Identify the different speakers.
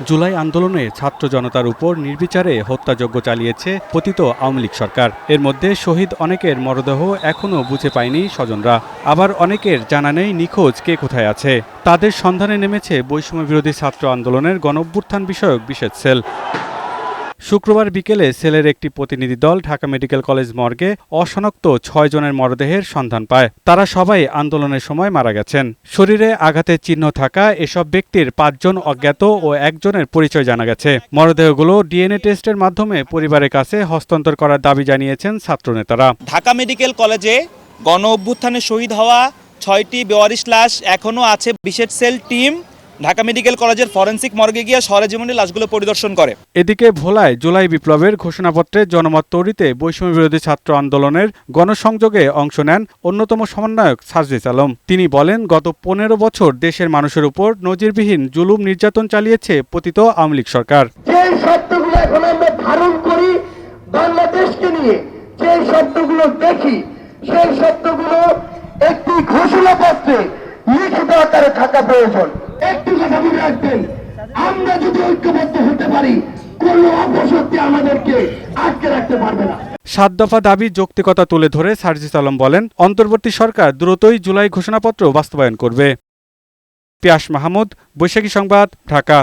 Speaker 1: জুলাই আন্দোলনে ছাত্র জনতার উপর নির্বিচারে হত্যাযজ্ঞ চালিয়েছে পতিত আওয়ামী লীগ সরকার। এর মধ্যে শহীদ অনেকের মরদেহ এখনও বুঝে পায়নি স্বজনরা। আবার অনেকের জানা নেই নিখোঁজ কে কোথায় আছে। তাদের সন্ধানে নেমেছে বৈষম্য বিরোধী ছাত্র আন্দোলনের গণঅভ্যুত্থান বিষয়ক বিশেষ সেল। শুক্রবার বিকেলে সেলের একটি প্রতিনিধি দল ঢাকা মেডিকেল কলেজ মর্গে অশনাক্ত ৬ জনের মরদেহের সন্ধান পায়। তারা সবাই আন্দোলনের সময় মারা গেছেন। শরীরে আঘাতের চিহ্ন থাকা এসব ব্যক্তির ৫ জন অজ্ঞাত ও একজনের পরিচয় জানা গেছে। মরদেহগুলো ডিএনএ টেস্টের মাধ্যমে পরিবারের কাছে হস্তান্তর করার দাবি জানিয়েছেন ছাত্রনেতারা।
Speaker 2: ঢাকা মেডিকেল কলেজে গণঅভ্যুত্থানে শহীদ হওয়া ৬টি বেওয়ারিশ লাশ এখনও আছে। বিশেষ সেল টিম ঢাকা মেডিকেল কলেজের ফরেনসিক মর্গে গিয়ে সরেজমিনে লাশগুলো পরিদর্শন করে।
Speaker 1: এদিকে ভোলায় জুলাই বিপ্লবের ঘোষণাপত্রে জনমত তৈরিতে বৈষম্য বিরোধী ছাত্র আন্দোলনের গণসংযোগে অংশ নেন অন্যতম সমন্বয়ক সার্জিস আলম। তিনি বলেন, গত ১৫ বছর দেশের মানুষের উপর নজিরবিহীন জুলুম নির্যাতন চালিয়েছে পতিত আওয়ামী লীগ সরকার।
Speaker 3: যে শব্দগুলো এখন আমরা ধারণ করি বাংলাদেশকে নিয়ে, যে শব্দগুলো দেখি, সেই শব্দগুলো একটি ঘোষণাপত্রে লিখিত আকারে থাকা প্রয়োজন। একটু কথা মনে রাখবেন, আমরা যদি ঐক্যবদ্ধ হতে পারি, কোন অপশক্তি আমাদেরকে আটকে রাখতে পারবে না।
Speaker 1: ৭ দফা দাবি যৌক্তিকতা তুলে ধরে সার্জিস আলম বলেন, অন্তর্বর্তী সরকার দ্রুতই জুলাই ঘোষণাপত্র বাস্তবায়ন করবে। পিয়াস মাহমুদ, বৈশাখী সংবাদ, ঢাকা।